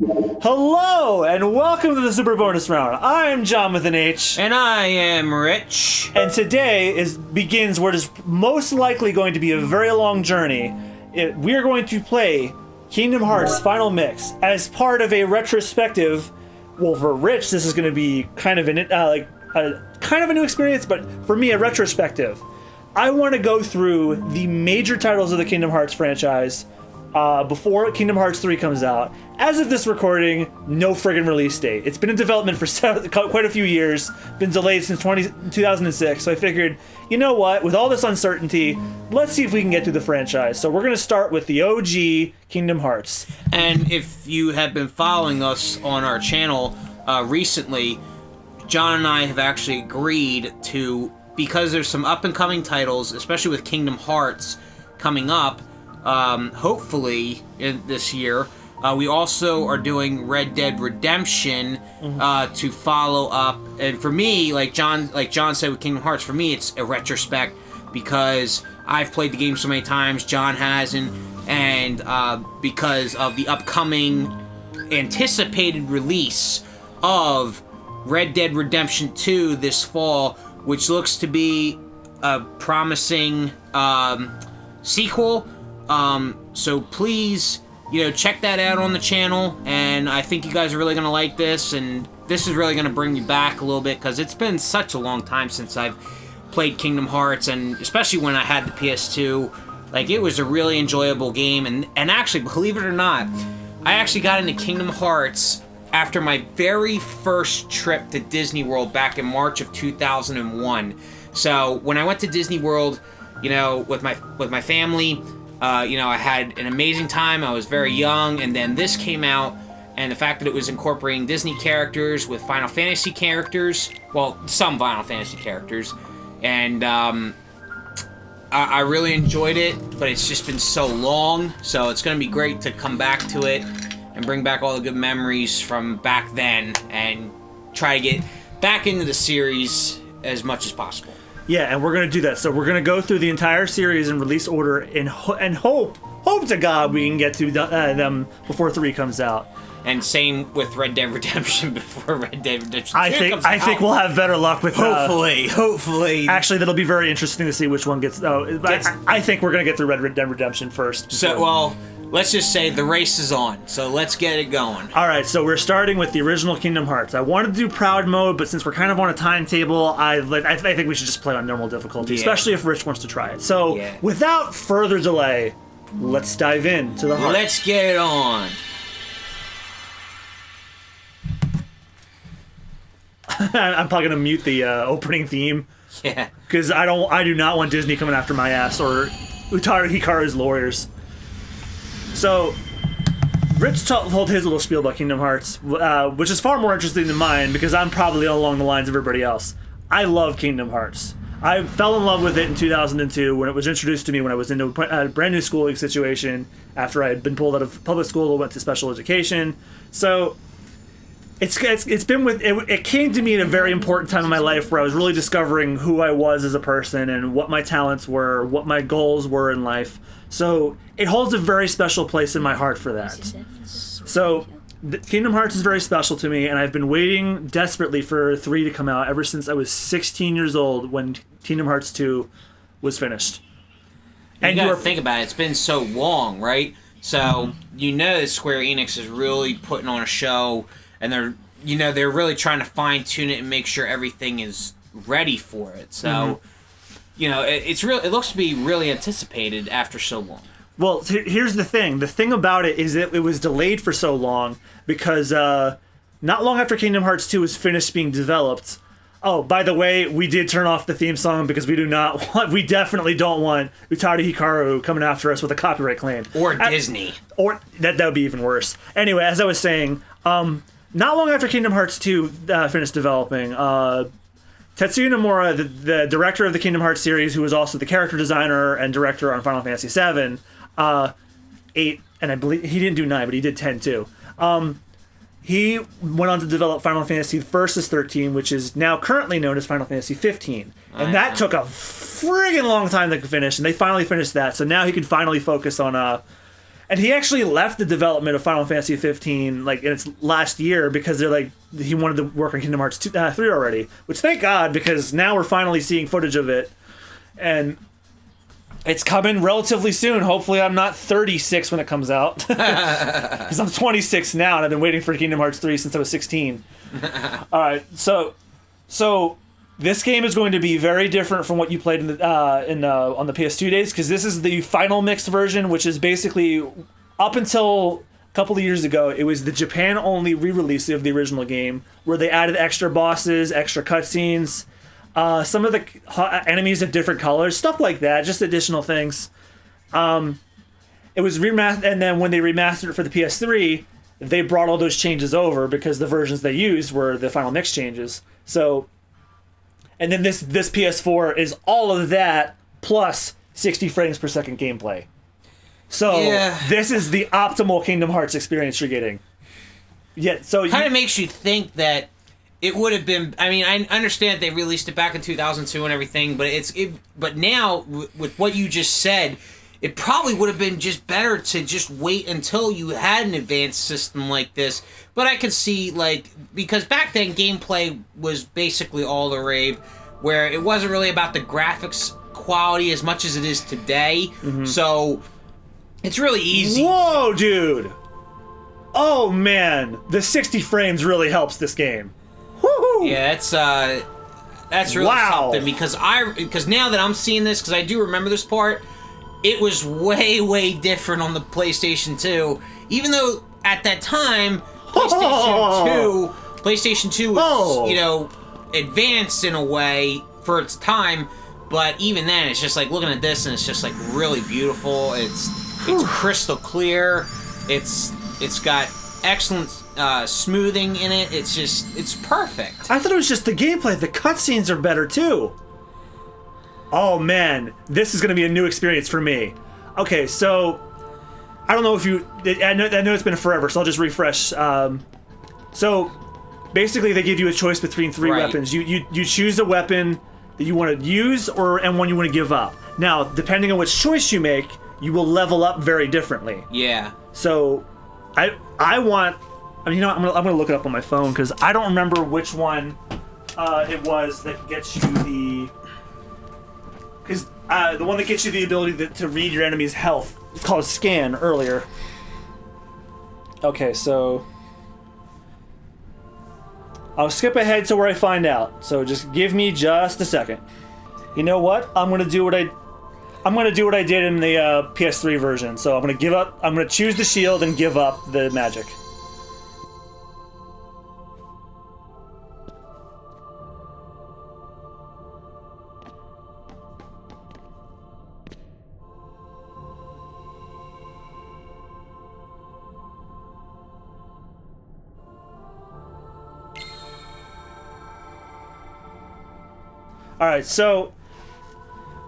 Hello, and welcome to the Super Bonus Round. I'm John with an H. And I am Rich. And today begins what is most likely going to be a very long journey. We are going to play Kingdom Hearts Final Mix as part of a retrospective. Well, for Rich, this is going to be kind of a new experience, but for me, a retrospective. I want to go through the major titles of the Kingdom Hearts franchise before Kingdom Hearts 3 comes out. As of this recording, no friggin' release date. It's been in development for quite a few years, been delayed since 2006, so I figured, you know what, with all this uncertainty, let's see if we can get through the franchise. So we're going to start with the OG Kingdom Hearts. And if you have been following us on our channel recently, John and I have actually agreed to, because there's some up-and-coming titles, especially with Kingdom Hearts coming up, hopefully in this year. We also are doing Red Dead Redemption to follow up. And for me, like John said with Kingdom Hearts, for me it's a retrospect because I've played the game so many times, John hasn't, and because of the upcoming anticipated release of Red Dead Redemption 2 this fall, which looks to be a promising sequel. So please, check that out on the channel, and I think you guys are really going to like this, and this is really going to bring you back a little bit, because it's been such a long time since I've played Kingdom Hearts, and especially when I had the PS2, like, it was a really enjoyable game, and actually, believe it or not, I actually got into Kingdom Hearts after my very first trip to Disney World back in March of 2001. So, when I went to Disney World, with my family, I had an amazing time. I was very young, and then this came out, and the fact that it was incorporating Disney characters with Final Fantasy characters, well, some Final Fantasy characters, and I really enjoyed it, but it's just been so long, so it's going to be great to come back to it and bring back all the good memories from back then and try to get back into the series as much as possible. Yeah, and we're going to do that. So we're going to go through the entire series in release order and hope to God we can get to them before 3 comes out. And same with Red Dead Redemption before Red Dead Redemption 2 comes out. I think we'll have better luck with Hopefully. Actually, that'll be very interesting to see which one gets... I think we're going to get through Red Dead Redemption first. Let's just say the race is on, so let's get it going. All right, so we're starting with the original Kingdom Hearts. I wanted to do Proud Mode, but since we're kind of on a timetable, I think we should just play on normal difficulty, especially if Rich wants to try it. So, without further delay, let's dive into the heart. Let's get it on. I'm probably gonna mute the opening theme. Yeah. Because I do not want Disney coming after my ass or Utada Hikaru's lawyers. So, Rich told his little spiel about Kingdom Hearts, which is far more interesting than mine because I'm probably along the lines of everybody else. I love Kingdom Hearts. I fell in love with it in 2002 when it was introduced to me when I was in a brand new schooling situation after I had been pulled out of public school and went to special education. So, it's been with it came to me at a very important time in my life where I was really discovering who I was as a person and what my talents were, what my goals were in life. So it holds a very special place in my heart for that. So Kingdom Hearts is very special to me, and I've been waiting desperately for 3 to come out ever since I was 16 years old when Kingdom Hearts 2 was finished. And you gotta think about it, it's been so long, right? So that Square Enix is really putting on a show, and they're really trying to fine tune it and make sure everything is ready for it. So it looks to be really anticipated after so long. Well, here's the thing. The thing about it is that it was delayed for so long because not long after Kingdom Hearts 2 was finished being developed. Oh, by the way, we did turn off the theme song because we definitely don't want Utada Hikaru coming after us with a copyright claim. Or Disney. Or that would be even worse. Anyway, as I was saying, not long after Kingdom Hearts 2 finished developing, Tetsuya Nomura, the director of the Kingdom Hearts series, who was also the character designer and director on Final Fantasy VII, 8, and I believe he didn't do 9, but he did 10 too. He went on to develop Final Fantasy Versus 13, which is now currently known as Final Fantasy 15. And that took a friggin' long time to finish, and they finally finished that. So now he can finally focus on And he actually left the development of Final Fantasy 15 like in its last year because they're like he wanted to work on Kingdom Hearts 3 already. Which thank God, because now we're finally seeing footage of it, and it's coming relatively soon. Hopefully, I'm not 36 when it comes out, because I'm 26 now, and I've been waiting for Kingdom Hearts 3 since I was 16. All right, so this game is going to be very different from what you played on the PS2 days, because this is the final mixed version, which is basically up until a couple of years ago, it was the Japan-only re-release of the original game, where they added extra bosses, extra cutscenes, some of the enemies have different colors, stuff like that, just additional things. It was remastered, and then when they remastered it for the PS3, they brought all those changes over because the versions they used were the final mix changes. So. And then this PS4 is all of that plus 60 frames per second gameplay. So This is the optimal Kingdom Hearts experience you're getting. Yeah, so kind of makes you think that it would have been. I mean, I understand they released it back in 2002 and everything, but now with what you just said, it probably would have been just better to just wait until you had an advanced system like this. But I could see, like, because back then gameplay was basically all the rave, where it wasn't really about the graphics quality as much as it is today. Mm-hmm. So it's really easy. Whoa, dude! Oh man, the 60 frames really helps this game. Woo-hoo! Yeah, that's really something, because now that I'm seeing this, because I do remember this part. It was way different on the PlayStation 2. Even though at that time, PlayStation 2 was, advanced in a way for its time, but even then, it's just like looking at this and it's just like really beautiful. It's crystal clear. It's got excellent smoothing in it. It's perfect. I thought it was just the gameplay. The cutscenes are better too. Oh man, this is going to be a new experience for me. Okay, so I don't know if you. I know it's been forever, so I'll just refresh. So basically, they give you a choice between three weapons. You choose a weapon that you want to use and one you want to give up. Now, depending on which choice you make, you will level up very differently. Yeah. So I want. I mean, I'm gonna look it up on my phone because I don't remember which one it was that gets you the. Because the one that gets you the ability to read your enemy's health is called Scan earlier. Okay, so I'll skip ahead to where I find out. So just give me just a second. You know what? I'm gonna do what I did in the PS3 version. So I'm gonna give up. I'm gonna choose the shield and give up the magic. Alright, so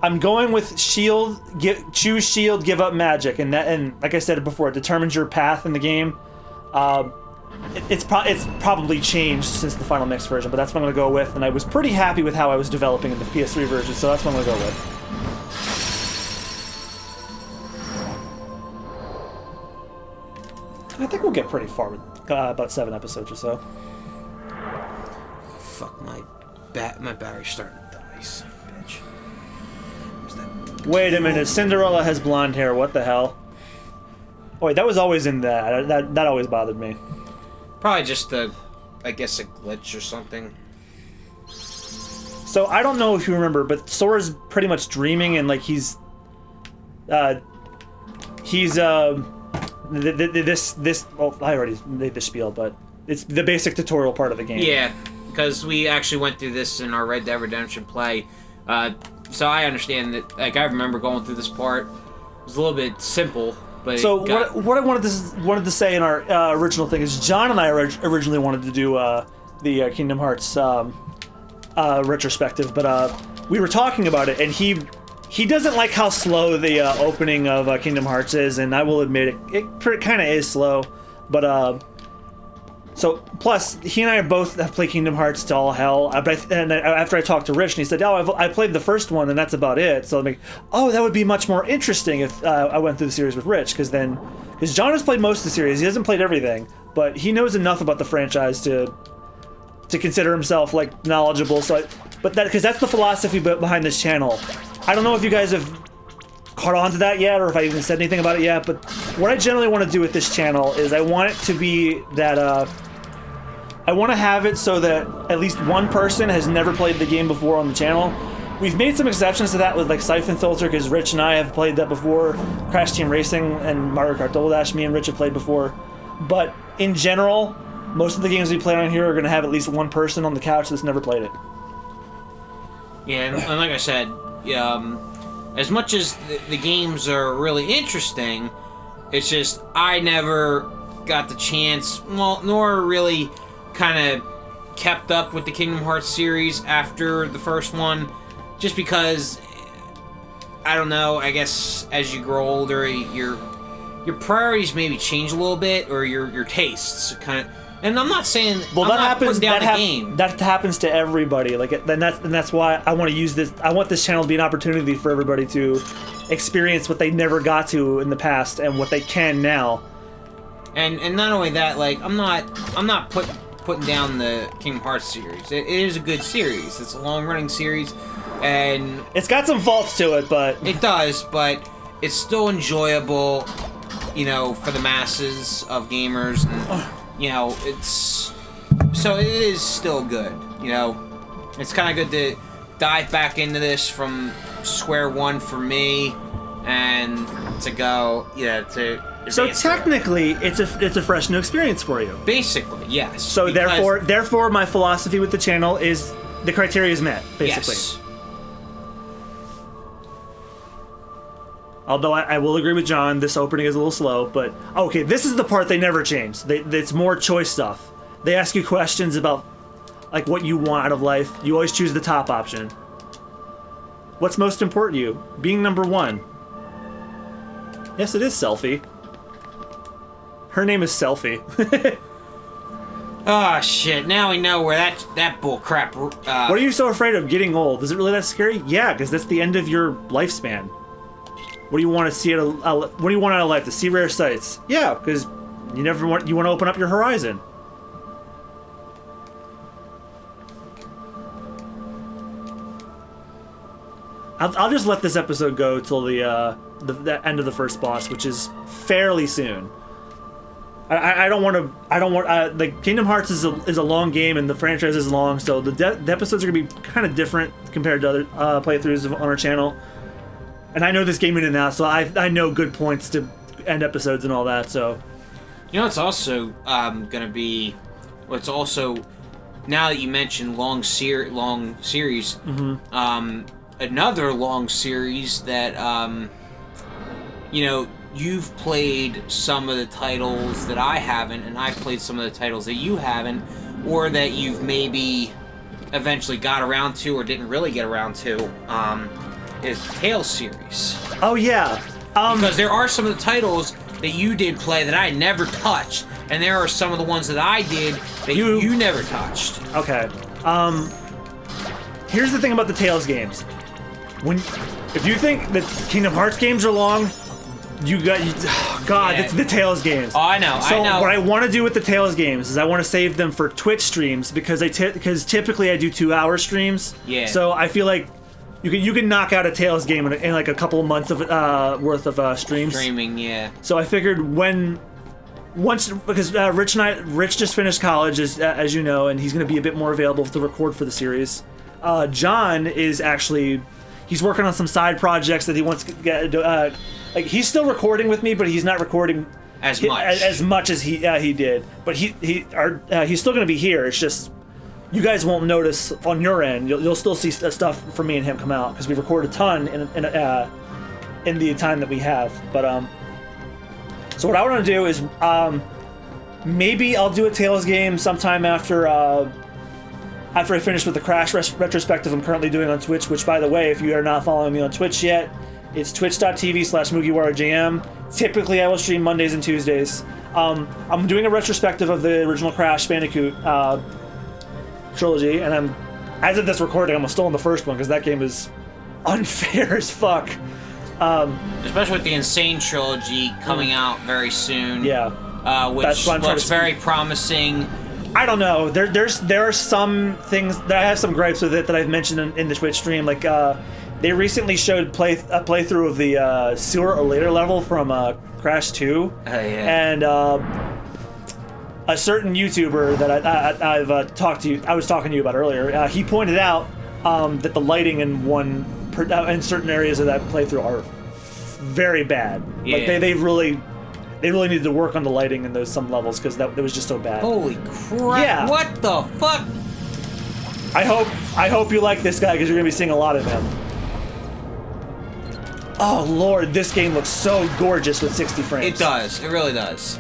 I'm going with shield, choose shield, give up magic, and like I said before, it determines your path in the game. It's probably changed since the final mix version, but that's what I'm going to go with, and I was pretty happy with how I was developing in the PS3 version, so that's what I'm going to go with. I think we'll get pretty far with about 7 episodes or so. Fuck, my battery's starting to die, son of a bitch. Where's that? Wait a minute, Cinderella has blonde hair, what the hell? Oh wait, that was always in that always bothered me. Probably just I guess a glitch or something. So I don't know if you remember, but Sora's pretty much dreaming, and like this well, I already made the spiel, but it's the basic tutorial part of the game. Yeah, because we actually went through this in our Red Dead Redemption play. So I understand that, like, I remember going through this part. It was a little bit simple, but so what I wanted to say in our original thing is John and I originally wanted to do the Kingdom Hearts retrospective, but we were talking about it, and he doesn't like how slow the opening of Kingdom Hearts is, and I will admit it kind of is slow, but So, plus, he and I both have played Kingdom Hearts to all hell. After I talked to Rich, and he said, "Oh, I played the first one, and that's about it." So I'm like, "Oh, that would be much more interesting if I went through the series with Rich, because John has played most of the series. He hasn't played everything, but he knows enough about the franchise to consider himself like knowledgeable. Because that's the philosophy behind this channel. I don't know if you guys have caught on to that yet, or if I even said anything about it yet. But what I generally want to do with this channel is I want it to be that." I want to have it so that at least one person has never played the game before on the channel. We've made some exceptions to that with like Siphon Filter, because Rich and I have played that before. Crash Team Racing and Mario Kart Double Dash, me and Rich have played before. But in general, most of the games we play on here are going to have at least one person on the couch that's never played it. Yeah, and like I said, as much as the games are really interesting, it's just I never got the chance, nor really kind of kept up with the Kingdom Hearts series after the first one, just because, I don't know, I guess as you grow older, your priorities maybe change a little bit, or your tastes kind of. And I'm not saying that happens to everybody. That's why I want to use this. I want this channel to be an opportunity for everybody to experience what they never got to in the past and what they can now. And not only that, like I'm not putting down the Kingdom Hearts series. It is a good series. It's a long-running series, and it's got some faults to it, but it does. But it's still enjoyable, for the masses of gamers, and it is still good. It's kind of good to dive back into this from square one for me, and to go, So technically, it's a fresh new experience for you. Basically, yes. So therefore, my philosophy with the channel is the criteria is met. Basically. Yes. Although I will agree with John, this opening is a little slow. But okay, this is the part they never change. It's more choice stuff. They ask you questions about like what you want out of life. You always choose the top option. What's most important to you? Being number one. Yes, it is Selfie. Her name is Selfie. Oh shit! Now we know where that bull crap. What are you so afraid of? Getting old? Is it really that scary? Yeah, because that's the end of your lifespan. What do you want to see? What do you want out of life? To see rare sights? Yeah, because you want to open up your horizon. I'll just let this episode go till the end of the first boss, which is fairly soon. I don't want the Kingdom Hearts is a long game, and the franchise is long, so the episodes are gonna be kind of different compared to other playthroughs on our channel. And I know this game in and out, so I know good points to end episodes and all that. So, it's also gonna be. It's also, now that you mentioned long series. Mm-hmm. Another long series that you've played some of the titles that I haven't, and I've played some of the titles that you haven't, or that you've maybe eventually got around to or didn't really get around to, is the Tales series. Oh yeah. Because there are some of the titles that you did play that I never touched, and there are some of the ones that I did that you never touched. Okay. Here's the thing about the Tales games. If you think that Kingdom Hearts games are long, it's the Tales games. Oh, I know. So what I want to do with the Tales games is I want to save them for Twitch streams, because typically I do 2-hour streams. Yeah. So I feel like you can knock out a Tales game in like a couple of months of worth of streams. Streaming, yeah. So I figured because Rich just finished college, as you know, and he's going to be a bit more available to record for the series. John is actually. He's working on some side projects that he wants to get. He's still recording with me, but he's not recording as much as he did. But he's still going to be here. It's just you guys won't notice on your end. You'll still see stuff from me and him come out, because we record a ton in the time that we have. But so what I want to do is maybe I'll do a Tales game sometime after I finish with the Crash retrospective I'm currently doing on Twitch, which, by the way, if you are not following me on Twitch yet, it's twitch.tv/MugiwaraJM. Typically, I will stream Mondays and Tuesdays. I'm doing a retrospective of the original Crash Bandicoot trilogy, and as of this recording, I'm still on the first one because that game is unfair as fuck. Especially with the Insane trilogy coming out very soon. Yeah. Which looks very promising. I don't know. There are some things that I have some gripes with it that I've mentioned in the Twitch stream. Like they recently showed a playthrough of the sewer or later level from Crash 2. Oh yeah. And a certain YouTuber that I've talked to you, I was talking to you about earlier. He pointed out that the lighting in certain areas of that playthrough are very bad. Yeah. Like they really needed to work on the lighting in some levels because that was just so bad. Holy crap! Yeah. What the fuck? I hope you like this guy because you're gonna be seeing a lot of him. Oh lord, this game looks so gorgeous with 60 frames. It does. It really does.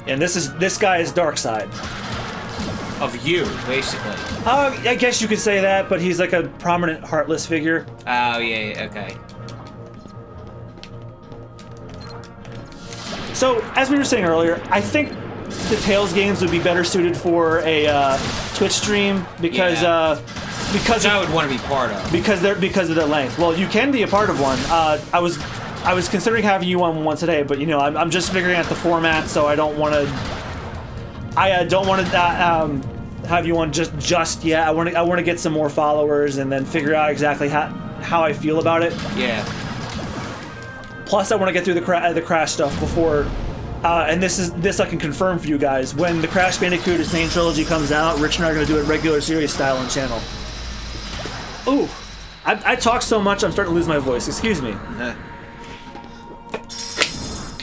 And this guy is Darkseid. Of you, basically. I guess you could say that, but he's like a prominent Heartless figure. Oh yeah, okay. So, as we were saying earlier, I think the Tales games would be better suited for a Twitch stream because Which I would want to be part of. because of their length. Well, you can be a part of one. I was considering having you on one today, but you know I'm just figuring out the format, so I don't want to. I don't want to have you on just yet. I want to get some more followers and then figure out exactly how I feel about it. Yeah. Plus, I want to get through the Crash stuff before. And this I can confirm for you guys. When the Crash Bandicoot Insane Trilogy comes out, Rich and I are going to do it regular series style on channel. Ooh, I talk so much I'm starting to lose my voice. Excuse me.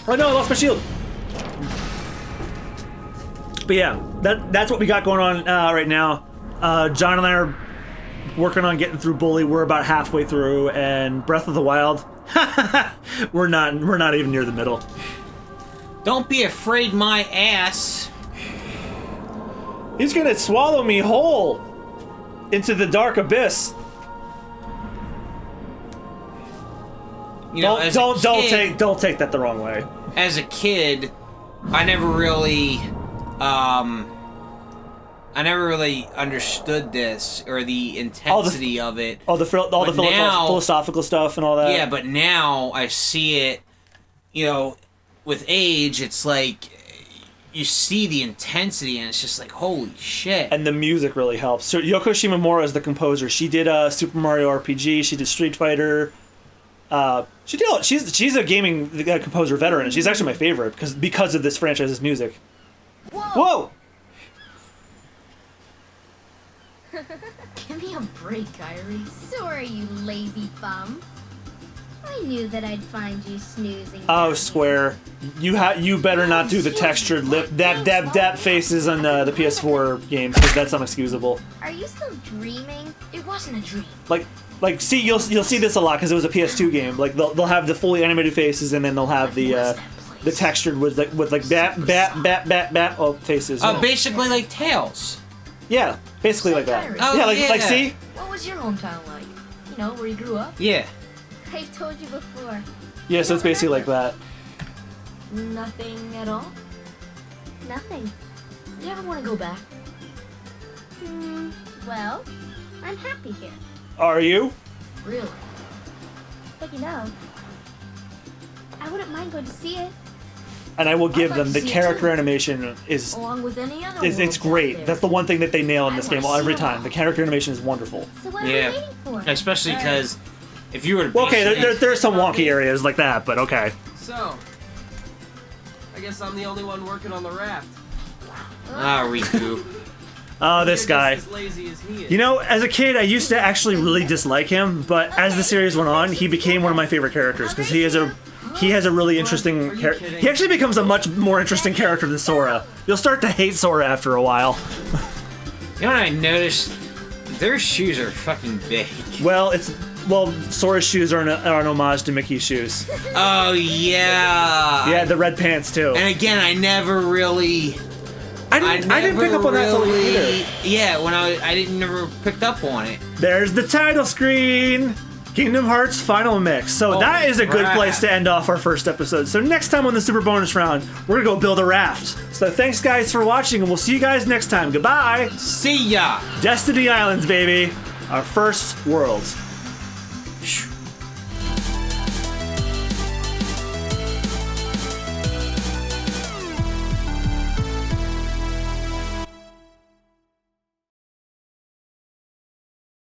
Oh no, I lost my shield. But yeah, that's what we got going on right now. John and I are working on getting through Bully. We're about halfway through, and Breath of the Wild, we're not even near the middle. Don't be afraid, my ass. He's gonna swallow me whole into the dark abyss. You know, Don't take that the wrong way. As a kid, I never really understood this or the intensity of it. All the philosophical stuff and all that. Yeah, but now I see it. You know, with age, it's like you see the intensity, and it's just like holy shit. And the music really helps. So Yoko Shimomura is the composer. She did Super Mario RPG. She did Street Fighter. She's a gaming composer veteran, and she's actually my favorite because of this franchise's music. Whoa! Give me a break, Irie. Sorry, you lazy bum. I knew that I'd find you snoozing. Oh, Square, you better not do the textured lip dab faces on the PS4 games because that's unexcusable. Are you still dreaming? It wasn't a dream. Like, see, you'll see this a lot because it was a PS2 game. Like, they'll have the fully animated faces, and then they'll have the textured with bat faces. Oh, basically like Tails. Yeah, basically like that. Oh, yeah, like see. What was your hometown like? You know, where you grew up? Yeah. I've told you before. Yeah, so it's basically like that. Nothing at all? Nothing. You ever want to go back? Well, I'm happy here. Are you? Really? But you know, I wouldn't mind going to see it. And I will give I'd like them to the see it character too. animation is Along with any other it's worlds great. out there. That's the one thing that they nail in this I game wanna every see 'em time. all. The character animation is wonderful. So what are we Yeah. waiting for? Especially because if you were to Well, okay, base it- there's some wonky areas like that, but okay. So, I guess I'm the only one working on the raft. Ah, Riku. Oh, this You're guy. just as lazy as he is. You know, as a kid, I used to actually really dislike him, but as the series went on, he became one of my favorite characters because he has a really interesting Are you character. kidding? He actually becomes a much more interesting character than Sora. You'll start to hate Sora after a while. You know what I noticed? Their shoes are fucking big. Well, Sora's shoes are an homage to Mickey's shoes. Oh yeah. Yeah, the red pants too. And again, I never really. I didn't pick up on that till either. Yeah, when I didn't never picked up on it. There's the title screen. Kingdom Hearts Final Mix. So that is a good crap. place to end off our first episode. So next time on the Super Bonus Round, we're going to go build a raft. So thanks, guys, for watching, and we'll see you guys next time. Goodbye. See ya! Destiny Islands, baby. Our first worlds.